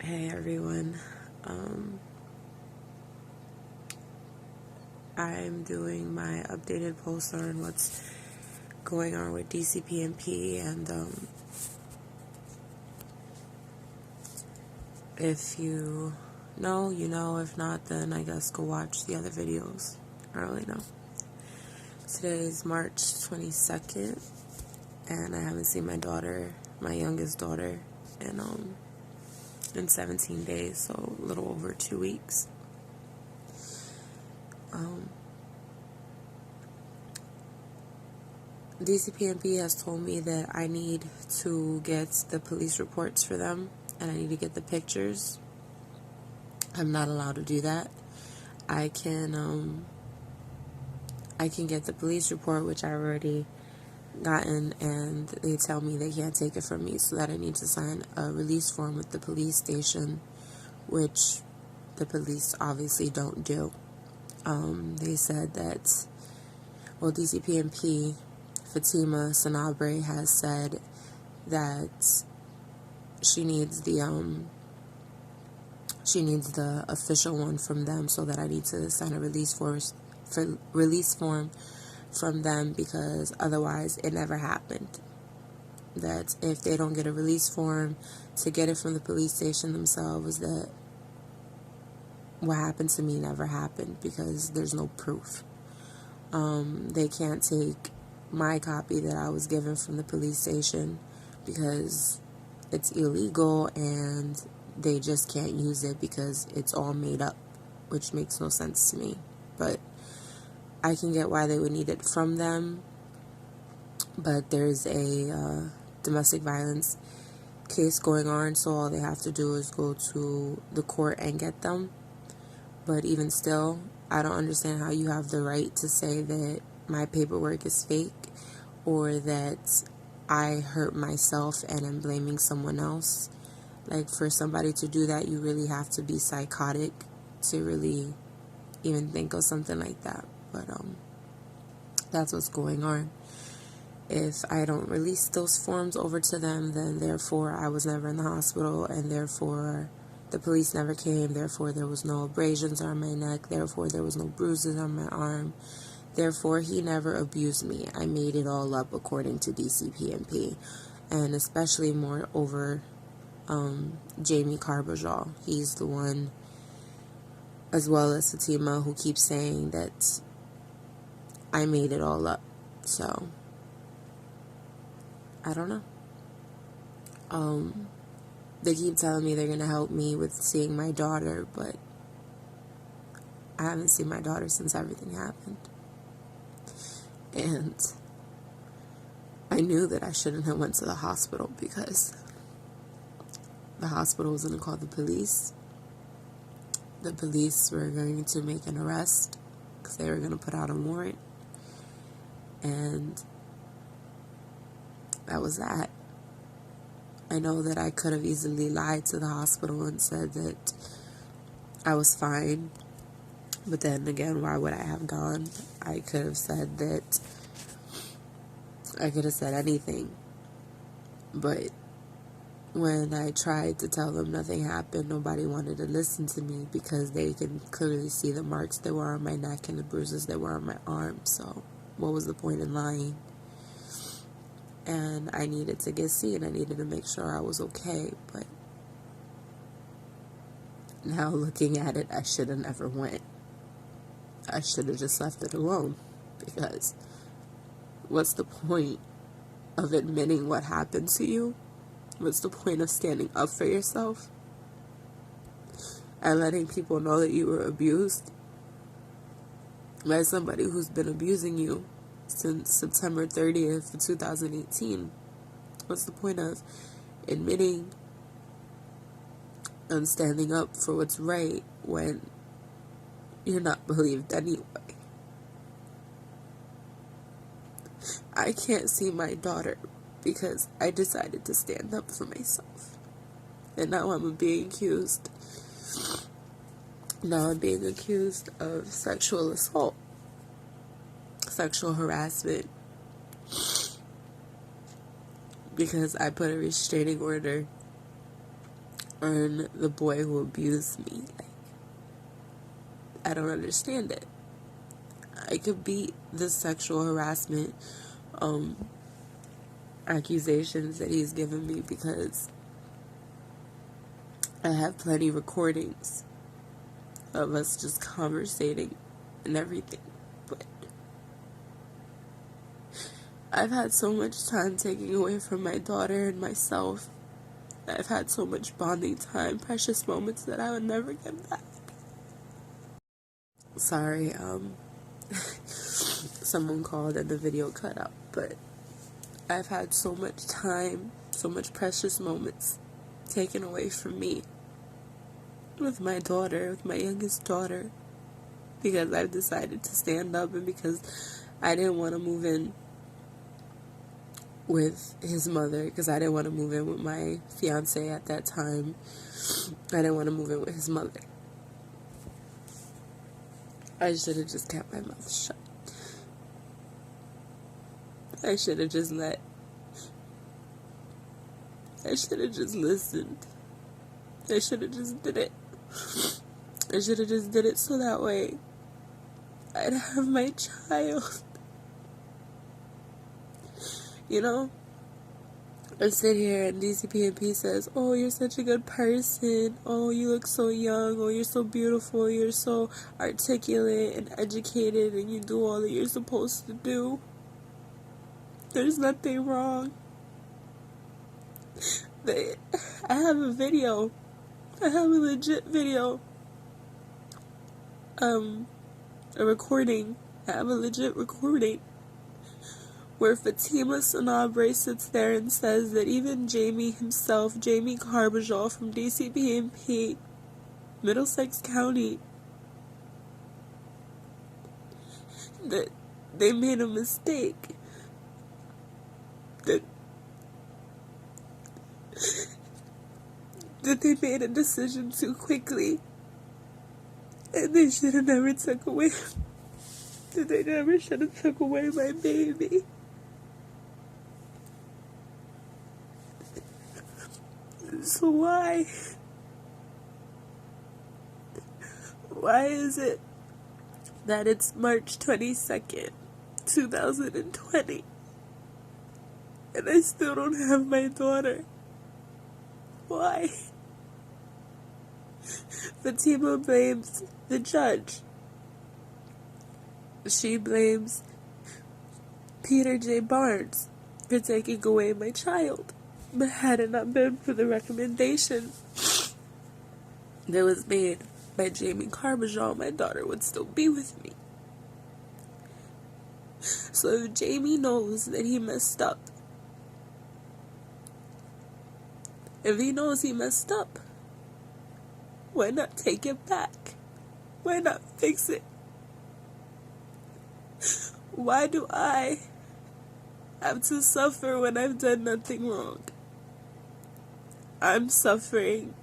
Hey everyone, I'm doing my updated post on what's going on with Dcpp, and if you know, you know. If not, then I guess go watch the other videos. I don't really know. Today is March 22nd, and I haven't seen my daughter, my youngest daughter, in 17 days, so a little over 2 weeks. DCP has told me that I need to get the police reports for them, and I need to get the pictures. I'm not allowed to do that. I can get the police report, which I've already gotten, and they tell me they can't take it from me, so that I need to sign a release form with the police station, which the police obviously don't do. They said that, DCP Fatima Senabre has said that she needs the official one from them, so that I need to sign a release form from them, because otherwise it never happened. That if they don't get a release form to get it from the police station themselves, that what happened to me never happened, because there's no proof. They can't take my copy that I was given from the police station because it's illegal, and they just can't use it because it's all made up, which makes no sense to me. But I can get why they would need it from them. But there's a domestic violence case going on, so all they have to do is go to the court and get them. But even still, I don't understand how you have the right to say that my paperwork is fake, or that I hurt myself and am blaming someone else. Like, for somebody to do that, you really have to be psychotic to really even think of something like that. But that's what's going on. If I don't release those forms over to them, then therefore I was never in the hospital, and therefore the police never came, therefore there was no abrasions on my neck, therefore there was no bruises on my arm, therefore he never abused me. I made it all up, according to DCP, and especially more over Jaime Carbajal. He's the one, as well as Fatima, who keeps saying that I made it all up. So I don't know. They keep telling me they're going to help me with seeing my daughter, but I haven't seen my daughter since everything happened. And I knew that I shouldn't have went to the hospital, because the hospital was going to call the police. The police were going to make an arrest because they were going to put out a warrant. And that was that. I know that I could have easily lied to the hospital and said that I was fine. But then again, why would I have gone? I could have said that. I could have said anything. But when I tried to tell them nothing happened, nobody wanted to listen to me, because they can clearly see the marks that were on my neck and the bruises that were on my arm. So what was the point in lying? And I needed to get seen. I needed to make sure I was okay. But now looking at it, I should have never went. I should have just left it alone, because what's the point of admitting what happened to you? What's the point of standing up for yourself and letting people know that you were abused by somebody who's been abusing you since September 30th of 2018? What's the point of admitting and standing up for what's right when you're not believed anyway? I can't see my daughter because I decided to stand up for myself. And now I'm being accused. Now I'm being accused of sexual assault, sexual harassment, because I put a restraining order on the boy who abused me. Like, I don't understand it. I could beat the sexual harassment accusations that he's given me because I have plenty of recordings of us just conversating and everything. But I've had so much time taken away from my daughter and myself. I've had so much bonding time, precious moments that I would never get back. Sorry, someone called and the video cut out, but I've had so much time, so much precious moments taken away from me with my daughter, with my youngest daughter, because I've decided to stand up and because I didn't want to move in with his mother, because I didn't want to move in with my fiance at that time. I didn't want to move in with his mother. I should have just kept my mouth shut. I should have just listened. I should have just did it. I should have just did it so that way I'd have my child. You know, I sit here and Dcpp says, oh, you're such a good person. Oh, you look so young. Oh, you're so beautiful. You're so articulate and educated and you do all that you're supposed to do. There's nothing wrong. I have a video. I have a legit video. A recording. I have a legit recording where Fatima Senabre sits there and says that even Jaime himself, Jaime Carbajal from Dcpp, Middlesex County, that they made a mistake. That they made a decision too quickly. And they should have never took away. That they never should have took away my baby. So why? Why is it that it's March 22nd, 2020, and I still don't have my daughter? Why? Fatima blames the judge. She blames Peter J. Barnes for taking away my child. But had it not been for the recommendation that was made by Jaime Carbajal, my daughter would still be with me. So if Jaime knows that he messed up, if he knows he messed up, why not take it back? Why not fix it? Why do I have to suffer when I've done nothing wrong? I'm suffering.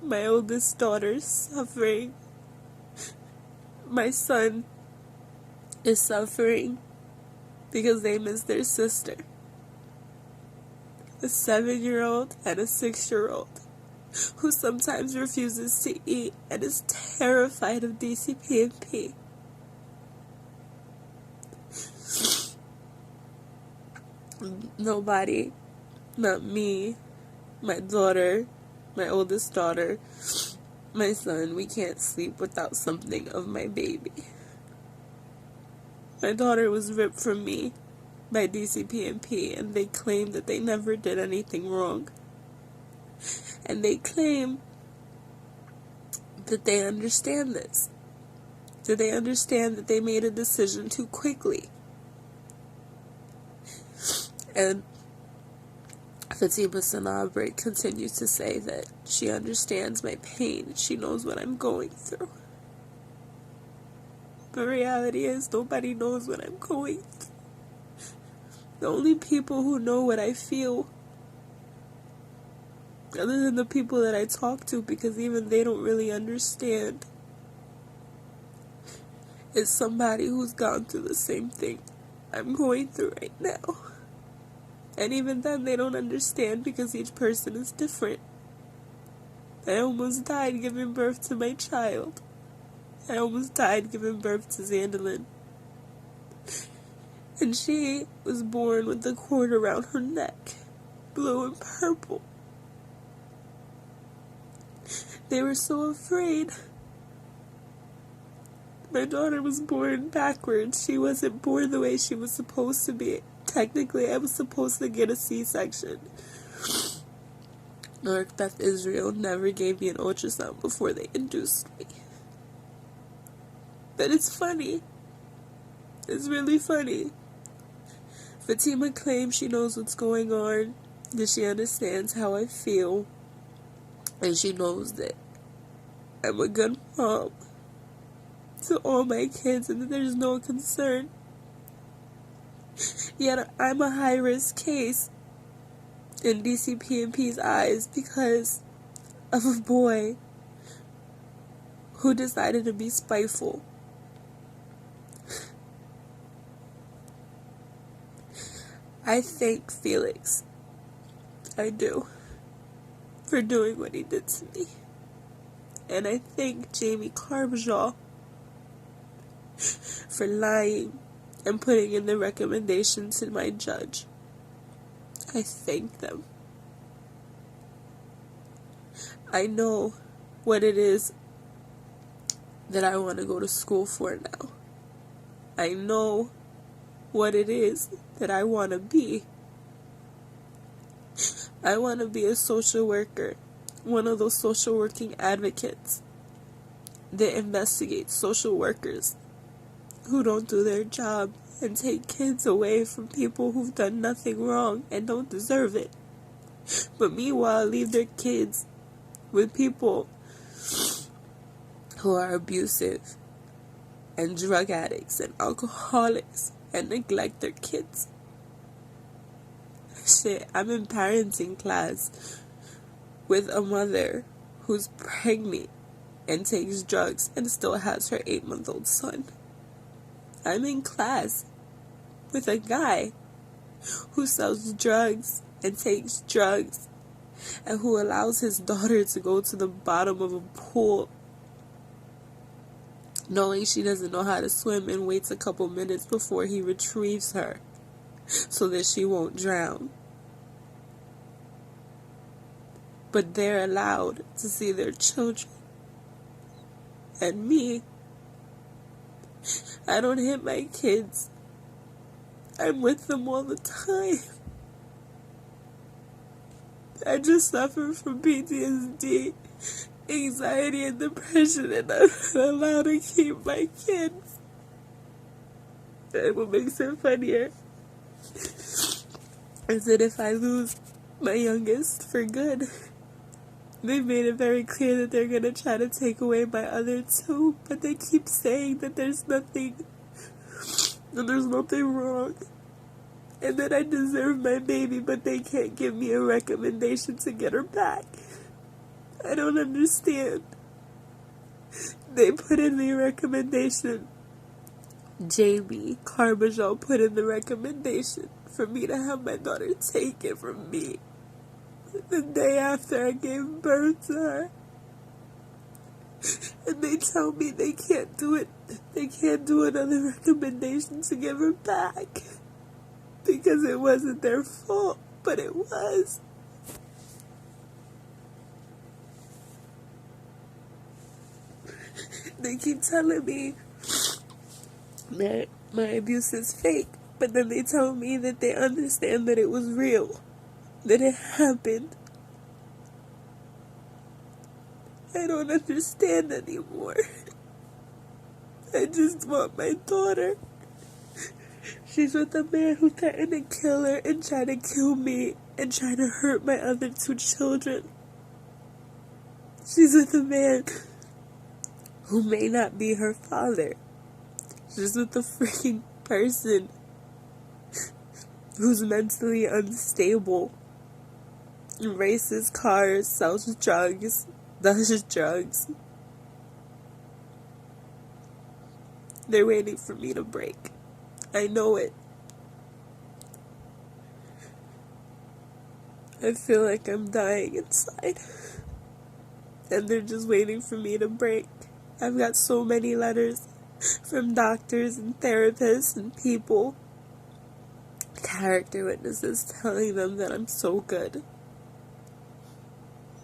My oldest daughter's suffering. My son is suffering because they miss their sister. A 7-year-old and a 6-year-old who sometimes refuses to eat and is terrified of Dcpp. Nobody, not me, my daughter, my oldest daughter, my son, we can't sleep without something of my baby. My daughter was ripped from me by Dcpp, and they claim that they never did anything wrong. And they claim that they understand this. Do they understand that they made a decision too quickly? And Fatima Senabre continues to say that she understands my pain. She knows what I'm going through. But reality is, nobody knows what I'm going through. The only people who know what I feel, other than the people that I talk to, because even they don't really understand, is somebody who's gone through the same thing I'm going through right now. And even then, they don't understand because each person is different. I almost died giving birth to my child. I almost died giving birth to Zandalin. And she was born with the cord around her neck, blue and purple. They were so afraid. My daughter was born backwards. She wasn't born the way she was supposed to be. Technically, I was supposed to get a C-section. North Beth Israel never gave me an ultrasound before they induced me. But it's funny. It's really funny. Fatima claims she knows what's going on, that she understands how I feel, and she knows that I'm a good mom to all my kids and that there's no concern. Yet I'm a high-risk case in Dcpp&P's eyes because of a boy who decided to be spiteful. I thank Felix, I do, for doing what he did to me. And I thank Jaime Carbajal for lying and putting in the recommendation to my judge. I thank them. I know what it is that I want to go to school for now. I know what it is that I want to be. I want to be a social worker, one of those social working advocates that investigate social workers who don't do their job and take kids away from people who've done nothing wrong and don't deserve it. But meanwhile, leave their kids with people who are abusive and drug addicts and alcoholics and neglect their kids. Shit, I'm in parenting class with a mother who's pregnant and takes drugs and still has her 8-month-old son. I'm in class with a guy who sells drugs and takes drugs and who allows his daughter to go to the bottom of a pool knowing she doesn't know how to swim and waits a couple minutes before he retrieves her so that she won't drown. But they're allowed to see their children. And me, I don't hit my kids. I'm with them all the time. I just suffer from PTSD, anxiety, and depression, and I'm not allowed to keep my kids. And what makes it funnier is that if I lose my youngest for good, they made it very clear that they're going to try to take away my other two, but they keep saying that there's nothing wrong, and that I deserve my baby, but they can't give me a recommendation to get her back. I don't understand. They put in the recommendation. Jaime Carbajal put in the recommendation for me to have my daughter taken from me the day after I gave birth to her. And they tell me they can't do it. They can't do another recommendation to give her back because it wasn't their fault, but it was. They keep telling me that my abuse is fake, but then they tell me that they understand that it was real, that it happened. I don't understand anymore. I just want my daughter. She's with a man who threatened to kill her and tried to kill me and tried to hurt my other two children. She's with a man who may not be her father. She's with a freaking person who's mentally unstable, races cars, sells drugs, does drugs. They're waiting for me to break. I know it. I feel like I'm dying inside. and they're just waiting for me to break. I've got so many letters from doctors and therapists and people, character witnesses, telling them that I'm so good,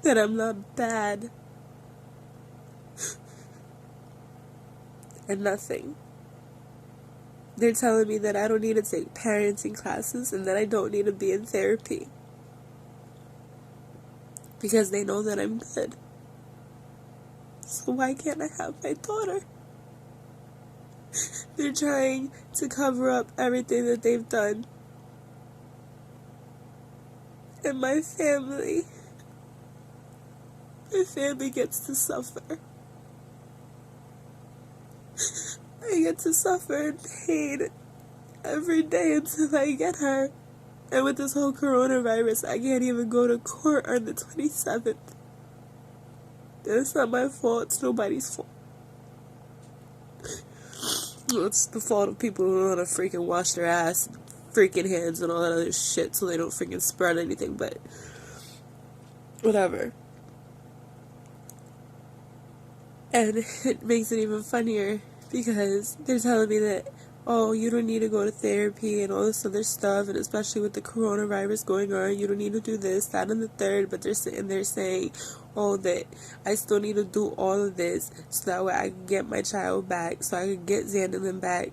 that I'm not bad, and nothing. They're telling me that I don't need to take parenting classes and that I don't need to be in therapy because they know that I'm good. So why can't I have my daughter? They're trying to cover up everything that they've done. And my family gets to suffer. I get to suffer in pain every day until I get her. And with this whole coronavirus, I can't even go to court on the 27th. And it's not my fault, it's nobody's fault. It's the fault of people who don't want to freaking wash their ass, freaking hands, and all that other shit so they don't freaking spread anything, but whatever. And it makes it even funnier because they're telling me that, oh, you don't need to go to therapy and all this other stuff, and especially with the coronavirus going on, you don't need to do this, that, and the third, but they're sitting there saying, oh, that I still need to do all of this so that way I can get my child back, so I can get Xanderlin back.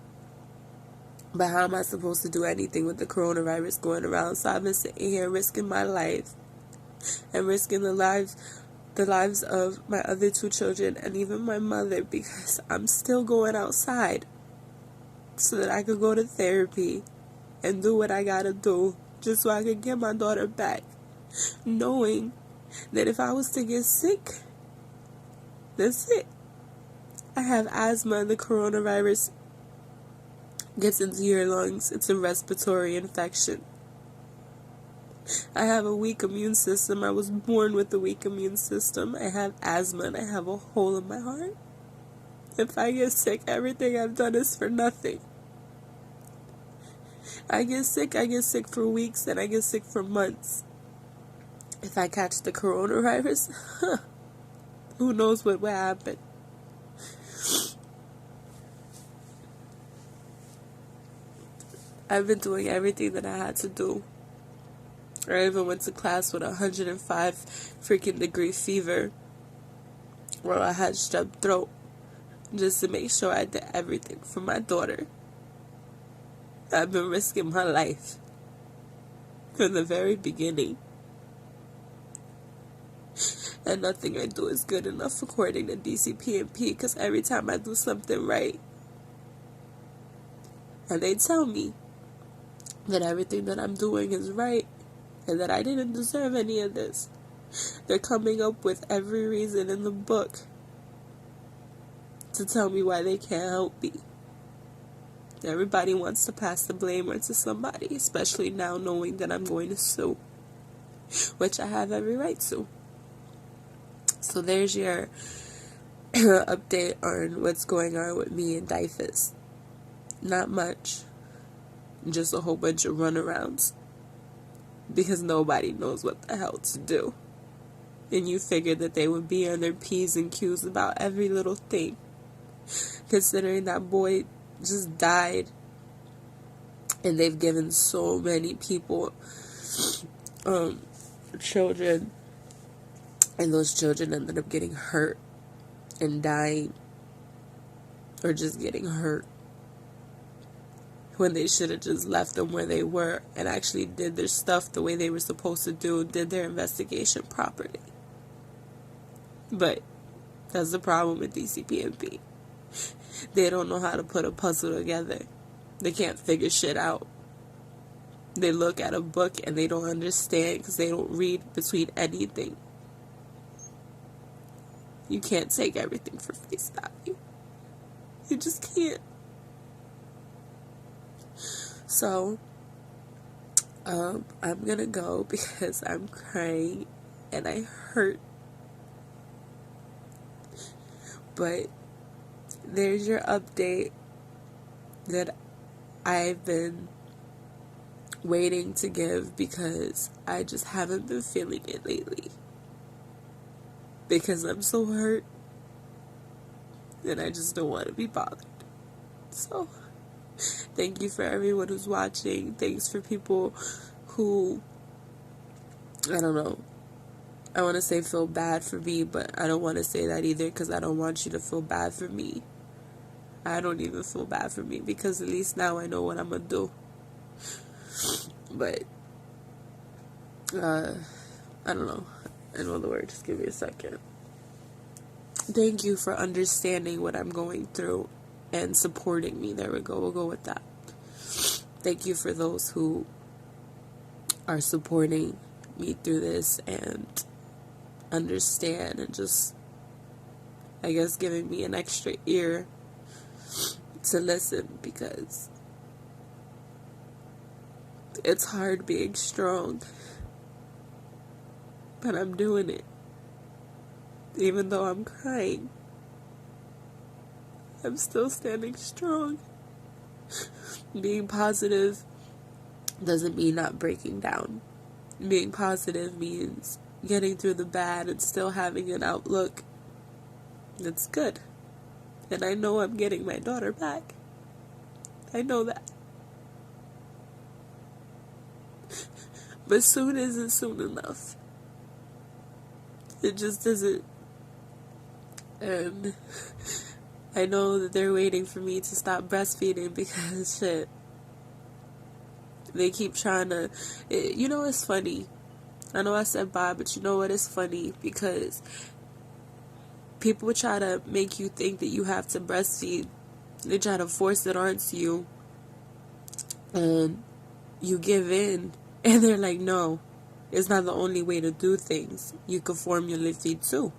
But how am I supposed to do anything with the coronavirus going around? So I've been sitting here risking my life and risking the lives of my other two children and even my mother because I'm still going outside so that I could go to therapy and do what I gotta do just so I could get my daughter back, knowing that if I was to get sick, that's it. I have asthma and the coronavirus gets into your lungs. It's a respiratory infection. I have a weak immune system. I was born with a weak immune system. I have asthma and I have a hole in my heart. If I get sick, everything I've done is for nothing. I get sick for weeks, and I get sick for months. If I catch the coronavirus, who knows what will happen. I've been doing everything that I had to do. I even went to class with 105 freaking degree fever, where I had strep throat, just to make sure I did everything for my daughter. I've been risking my life from the very beginning. And nothing I do is good enough according to Dcpp, because every time I do something right, and they tell me that everything that I'm doing is right, and that I didn't deserve any of this, they're coming up with every reason in the book to tell me why they can't help me. Everybody wants to pass the blame onto somebody, especially now knowing that I'm going to sue, which I have every right to. So there's your update on what's going on with me and Dyfus. Not much, just a whole bunch of runarounds, because nobody knows what the hell to do. And you figured that they would be on their P's and Q's about every little thing, considering that boy just died, and they've given so many people children, and those children ended up getting hurt and dying, or just getting hurt, when they should have just left them where they were and actually did their stuff the way they were supposed to do, did their investigation properly. But that's the problem with Dcpp. They don't know how to put a puzzle together. They can't figure shit out. They look at a book and they don't understand because they don't read between anything. You can't take everything for face value. You just can't. So, I'm gonna go because I'm crying and I hurt. But there's your update that I've been waiting to give because I just haven't been feeling it lately. because I'm so hurt and I just don't want to be bothered. So, thank you for everyone who's watching. Thanks for people who, I don't know, I want to say feel bad for me, but I don't want to say that either because I don't want you to feel bad for me. I don't even feel bad for me because at least now I know what I'm going to do. But, I don't know. I know the word. Just give me a second. Thank you for understanding what I'm going through and supporting me. There we go. We'll go with that. Thank you for those who are supporting me through this and understand and just, I guess, giving me an extra ear to listen, because it's hard being strong, but I'm doing it. Even though I'm crying, I'm still standing strong. Being positive doesn't mean not breaking down. Being positive means getting through the bad and still having an outlook that's good. And I know I'm getting my daughter back. I know that. But soon isn't soon enough. It just isn't. And I know that they're waiting for me to stop breastfeeding because shit. They keep trying to, you know, it's funny. I know I said bye, but you know what? It's funny because people try to make you think that you have to breastfeed. They try to force it onto you. And you give in. And they're like, no, it's not the only way to do things. You can formula feed too.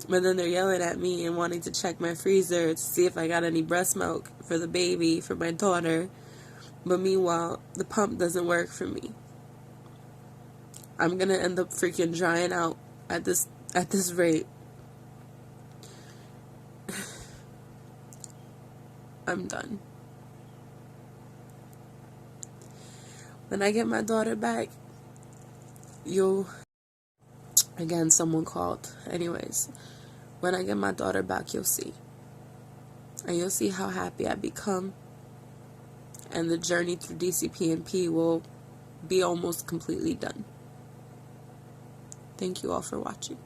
But then they're yelling at me and wanting to check my freezer to see if I got any breast milk for the baby, for my daughter. But meanwhile, the pump doesn't work for me. I'm going to end up freaking drying out at this rate. I'm done. When I get my daughter back, again, someone called. Anyways, when I get my daughter back, you'll see. And you'll see how happy I become. And the journey through DCP will be almost completely done. Thank you all for watching.